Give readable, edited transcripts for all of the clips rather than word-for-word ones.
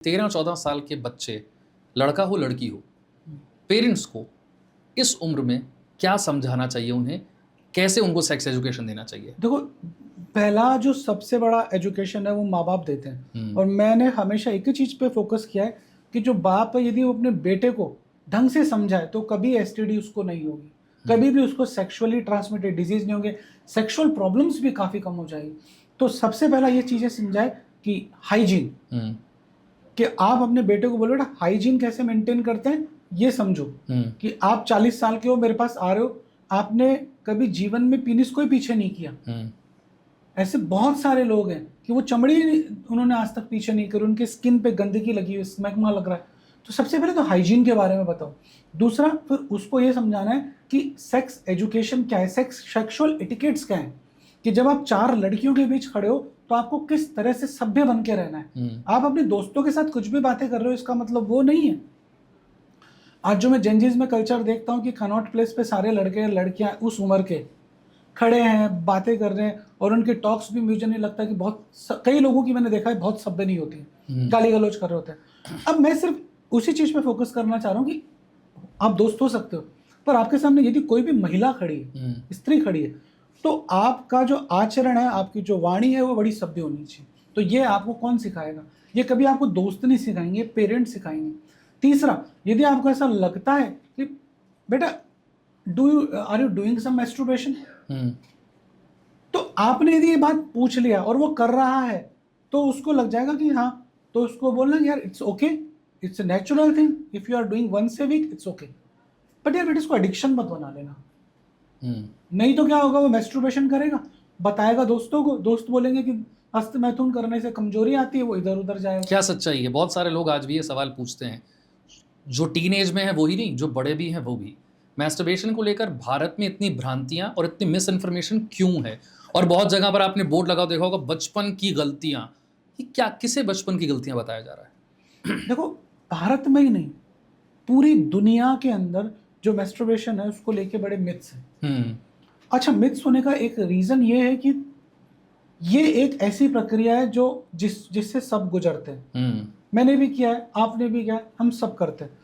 13-14 साल के बच्चे, लड़का हो लड़की हो, पेरेंट्स को इस उम्र में क्या समझाना चाहिए उन्हें? कैसे उनको सेक्स एजुकेशन देना चाहिए? देखो, पहला जो सबसे बड़ा एजुकेशन है वो माँ बाप देते हैं। और मैंने हमेशा एक ही चीज़ पे फोकस किया है कि जो बाप है यदि वो अपने बेटे को ढंग से समझाए तो कभी एसटीडी उसको नहीं होगी, कभी भी उसको सेक्सुअली ट्रांसमिटेड डिजीज नहीं होंगे, सेक्सुअल प्रॉब्लम्स भी काफ़ी कम हो जाएगी। तो सबसे पहला ये चीज़ें समझाए कि हाइजीन, कि आप अपने बेटे को बोलो बेटा हाइजीन कैसे मेंटेन करते हैं ये समझो। कि आप 40 साल के हो, मेरे पास आ रहे हो, आपने कभी जीवन में पीनिस को ही पीछे नहीं किया। ऐसे बहुत सारे लोग हैं कि वो चमड़ी उन्होंने आज तक पीछे नहीं करी, उनके स्किन पे गंदगी लगी हुई, स्मैग्मा लग रहा है। तो सबसे पहले तो हाइजीन के बारे में बताओ। दूसरा, फिर उसको ये समझाना है कि सेक्स एजुकेशन क्या है, सेक्सुअल एटिकेट्स क्या है, कि जब आप 4 लड़कियों के बीच खड़े हो तो आपको किस तरह से सभ्य बन के रहना है। आप अपने दोस्तों के साथ कुछ भी बातें कर रहे हो इसका मतलब वो नहीं है। आज जो मैं जेनजीज में कल्चर देखता हूँ कि कनॉट प्लेस पे सारे लड़के लड़कियां उस उम्र के खड़े हैं, बातें कर रहे हैं, और उनके टॉक्स भी मुझे नहीं लगता कि कई लोगों की मैंने देखा है बहुत सभ्य नहीं होती है, गाली गलौज कर रहे होते हैं। अब मैं सिर्फ उसी चीज पे फोकस करना चाह रहा हूँ कि आप दोस्त हो सकते हो, पर आपके सामने यदि कोई भी महिला खड़ी है, स्त्री खड़ी है, तो आपका जो आचरण है, आपकी जो वाणी है वो बड़ी सभ्य होनी चाहिए। तो ये आपको कौन सिखाएगा? ये कभी आपको दोस्त नहीं सिखाएंगे, पेरेंट्स सिखाएंगे। तीसरा, यदि आपको ऐसा लगता है कि बेटा are you doing some masturbation, तो आपने यदि ये बात पूछ लिया और वो कर रहा है तो उसको लग जाएगा कि हाँ, तो उसको बोलना यार it's okay, it's a natural thing, if you are doing once a week it's okay, but यार बेटा इसको एडिक्शन मत बना लेना। नहीं तो क्या होगा, वो मैस्टरबेशन करेगा, बताएगा दोस्तों को, दोस्त बोलेंगे कि हस्तमैथुन करने से कमजोरी आती है, वो इधर उधर जाएगा। क्या सच्चाई है? बहुत सारे लोग आज भी ये सवाल पूछते हैं, जो टीन एज में है वो ही नहीं, जो बड़े भी हैं वो भी। मैस्टरबेशन को लेकर भारत में इतनी भ्रांतियां और इतनी मिस इन्फॉर्मेशन क्यों है? और बहुत जगह पर आपने बोर्ड लगा देखा होगा, बचपन की गलतियां। ये क्या, किसे बचपन की गलतियां बताया जा रहा है? देखो, भारत में ही नहीं, पूरी दुनिया के अंदर जो मैस्टरबेशन है उसको लेके बड़े मिथ्स हैं। अच्छा, मिथ्स होने का एक रीजन ये है कि ये एक ऐसी प्रक्रिया है जो जिससे सब गुजरते हैं। मैंने भी किया है, आपने भी किया है, हम सब करते हैं।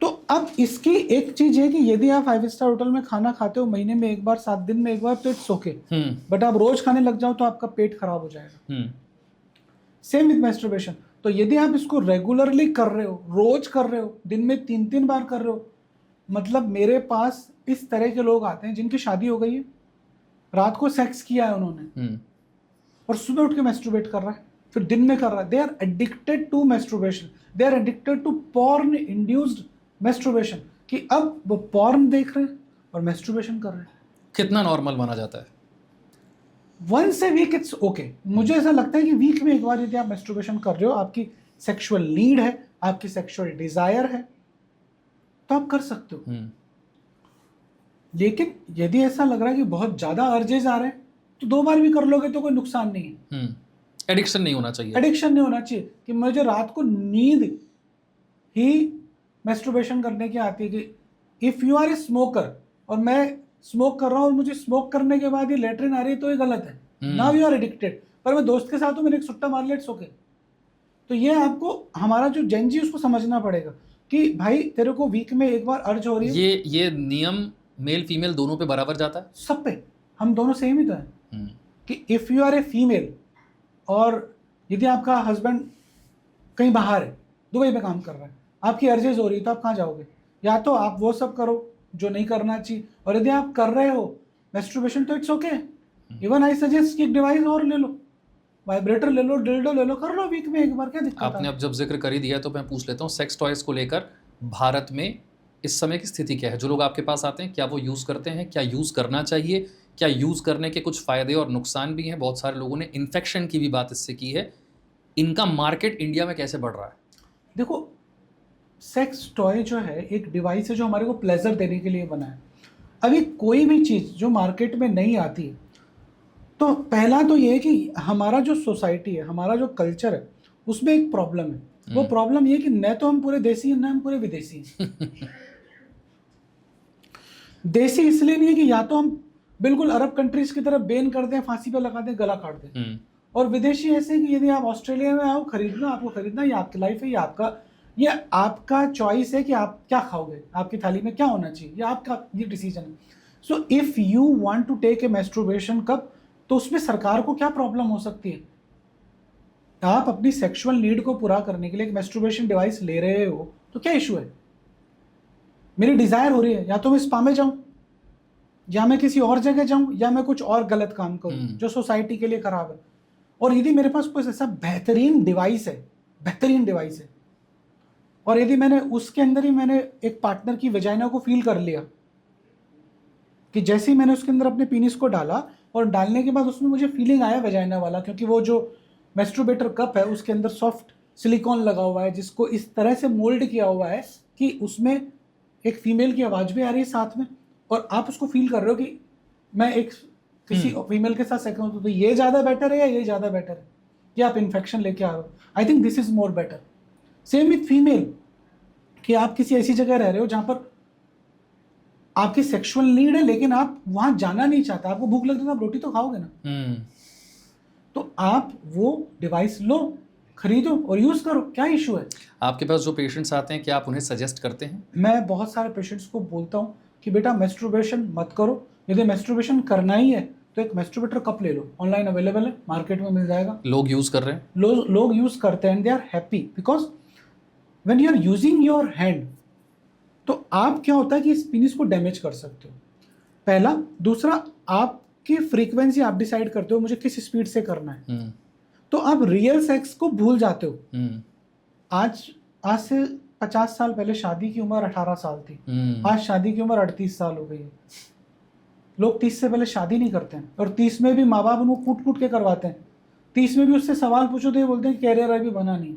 तो अब इसकी एक चीज है कि यदि आप 5 स्टार होटल में खाना खाते हो महीने में एक बार, 7 दिन में एक बार, तो इट्स ओके। बट आप रोज खाने लग जाओ तो आपका पेट खराब हो जाएगा। Same with masturbation. तो यदि आप इसको रेगुलरली कर रहे हो, रोज कर रहे हो, दिन में 3-3 बार कर रहे हो, मतलब मेरे पास इस तरह के लोग आते हैं जिनकी शादी हो गई है, रात को सेक्स किया है उन्होंने, और सुबह उठ के मैस्टरबेट कर रहा है, फिर दिन में कर रहा है। They are addicted to masturbation, they are addicted to porn induced masturbation, कि अब वो पॉर्न देख रहे हैं और मैस्टरबेशन कर रहे हैं। कितना नॉर्मल माना जाता है? Once a week it's okay. मुझे ऐसा लगता है कि वीक में एक बार यदि आप मैस्टरबेशन कर रहे हो, आपकी सेक्सुअल नीड है, आपकी सेक्सुअल डिजायर है, तो आप कर सकते हो। लेकिन यदि ऐसा लग रहा है कि बहुत ज्यादा अर्जेज आ रहे हैं तो 2 बार भी कर लोगे तो कोई नुकसान नहीं है। एडिक्शन नहीं होना चाहिए। एडिक्शन नहीं होना चाहिए कि मुझे रात को नींद ही मैस्टरबेशन करने की आती है। कि if you are a smoker और मैं स्मोक कर रहा हूँ और मुझे स्मोक करने के बाद ये लेटरिन आ रही है तो ये गलत है। Now you are addicted. पर मैं दोस्त के साथ हूँ, मैंने एक सुट्टा मार लिया, इट्स ओके। तो ये आपको हमारा जो जेनजी उसको समझना पड़ेगा कि भाई तेरे को वीक में एक बार अर्ज हो रही है। ये नियम मेल फीमेल दोनों पे बराबर जाता है? सब पे, हम दोनों सेम ही तो है। कि if you are a female और यदि आपका हस्बैंड कहीं बाहर है, दुबई में काम कर रहा है, आपकी अर्जेज हो रही है, तो आप कहाँ जाओगे? या तो आप वो सब करो जो नहीं करना चाहिए, और यदि आप कर रहे हो मैस्टरबेशन तो it's okay. Even I suggest कि एक डिवाइस और ले लो, वाइब्रेटर ले लो, डिल्डो ले लो, कर लो वीक में एक बार, क्या दिक्कत है? आपने अब जब जिक्र कर ही दिया तो मैं पूछ लेता हूँ, सेक्स टॉयज को लेकर भारत में इस समय की स्थिति क्या है? जो लोग आपके पास आते हैं, क्या वो यूज़ करते हैं? क्या यूज़ करना चाहिए? क्या यूज़ करने के कुछ फ़ायदे और नुकसान भी हैं? बहुत सारे लोगों ने इन्फेक्शन की भी बात इससे की है। इनका मार्केट इंडिया में कैसे बढ़ रहा है? देखो, सेक्स टॉय जो है एक डिवाइस है जो हमारे को प्लेजर देने के लिए बना है। अभी कोई भी चीज़ जो मार्केट में नहीं आती, तो पहला तो ये है कि हमारा जो सोसाइटी है, हमारा जो कल्चर है, उसमें एक प्रॉब्लम है। वो प्रॉब्लम ये कि न तो हम पूरे देसी हैं, न हम पूरे विदेशी हैं। देसी इसलिए नहीं है कि या तो हम बिल्कुल अरब कंट्रीज की तरह बैन कर दें, फांसी पे लगा दें, गला काट दें, और विदेशी ऐसे हैं कि यदि आप ऑस्ट्रेलिया में आओ, खरीदना, आपको खरीदना, ये आपकी लाइफ है, ये आपका चॉइस है कि आप क्या खाओगे, आपकी थाली में क्या होना चाहिए, ये आपका ये डिसीजन है। So if you want to take a masturbation cup, तो उसमें सरकार को क्या प्रॉब्लम हो सकती है? आप अपनी सेक्सुअल नीड को पूरा करने के लिए एक मैस्ट्रुबेशन डिवाइस ले रहे हो, तो क्या इशू है? मेरी डिजायर हो रही है, या तो मैं स्पा में जाऊं, या मैं किसी और जगह जाऊं, या मैं कुछ और गलत काम करूं जो सोसाइटी के लिए खराब है। और यदि मेरे पास कोई ऐसा बेहतरीन डिवाइस है, और यदि मैंने उसके अंदर ही मैंने एक पार्टनर की वेजाइना को फील कर लिया, कि जैसे ही मैंने उसके अंदर अपने पीनिस को डाला और डालने के बाद उसमें मुझे फीलिंग आया वेजाइना वाला, क्योंकि वो जो मैस्ट्रोबेटर कप है उसके अंदर सॉफ्ट सिलिकॉन लगा हुआ है, जिसको इस तरह से मोल्ड किया हुआ है कि उसमें एक फीमेल की आवाज़ भी आ रही है साथ में, और आप उसको फील कर रहे हो कि मैं एक किसी फीमेल के साथ सेक्स करूं, तो ये ज़्यादा बेटर है या ये ज़्यादा बेटर है, कि आप इन्फेक्शन लेके आ रहे हो? I think this is more better. Same with female, कि आप किसी ऐसी जगह रह रहे हो जहां पर आपकी सेक्सुअल नीड है, लेकिन आप वहां जाना नहीं चाहते, आपको भूख लगती है तो आप रोटी तो खाओगे ना, तो आप वो डिवाइस लो, खरीदो और यूज करो, क्या इशू है? आपके पास जो पेशेंट्स आते हैं, क्या आप उन्हें सजेस्ट करते हैं? मैं बहुत सारे पेशेंट्स को बोलता हूँ कि बेटा मैस्ट्रुबेशन मत करो, यदि मैस्ट्रुबेशन करना ही है तो एक मैस्ट्रुबेटर कप ले लो, ऑनलाइन अवेलेबल है, मार्केट में मिल जाएगा। लोग यूज कर रहे हैं, लोग यूज करते हैं, they are happy, because when you are using your hand, तो आप क्या होता है कि इस पीनिस को डैमेज कर सकते हो, पहला। दूसरा, आपकी फ्रीक्वेंसी आप डिसाइड करते हो मुझे किस स्पीड से करना है, तो आप रियल सेक्स को भूल जाते हो। आज से 50 साल पहले शादी की उम्र 18 साल थी, आज शादी की उम्र 38 साल हो गई है। लोग 30 से पहले शादी नहीं करते हैं, और 30 में भी माँ बाप उनको कूट कूट के करवाते हैं। 30 में भी उससे सवाल पूछो तो ये बोलते हैं कैरियर अभी बना नहीं।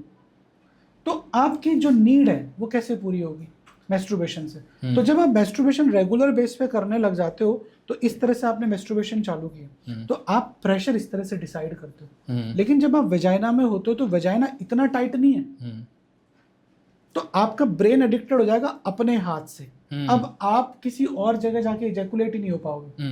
तो आपकी जो नीड है वो कैसे पूरी होगी? मैस्ट्रुबेशन से। तो जब आप मैस्ट्रुबेशन रेगुलर बेस पे करने लग जाते हो, तो इस तरह से आपने मैस्ट्रुबेशन चालू किया, तो आप प्रेशर इस तरह से डिसाइड करते हो। लेकिन जब आप वेजाइना में होते हो तो वेजाइना इतना टाइट नहीं है, तो आपका ब्रेन एडिक्टेड हो जाएगा अपने हाथ से। अब आप किसी और जगह जाके इजैकुलेट ही नहीं हो पाओगे।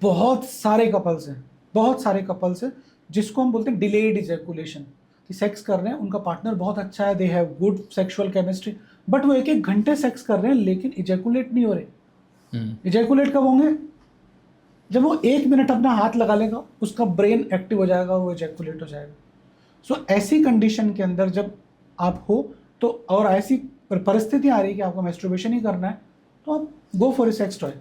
बहुत सारे कपल्स हैं जिसको हम बोलते हैं डिलेड इजैकुलेशन, कि सेक्स कर रहे हैं, उनका पार्टनर बहुत अच्छा है, they have good sexual chemistry, but वो 1-1 घंटे सेक्स कर रहे हैं लेकिन इजैकुलेट नहीं हो रहे। इजैकुलेट कब होंगे? जब वो 1 मिनट अपना हाथ लगा लेगा, उसका ब्रेन एक्टिव हो जाएगा, वो इजैकुलेट हो जाएगा। सो ऐसी कंडीशन के अंदर जब आप हो, तो और ऐसी परिस्थिति आ रही है कि आपको मैस्ट्रुबेशन ही करना है, तो आप go for a sex toy.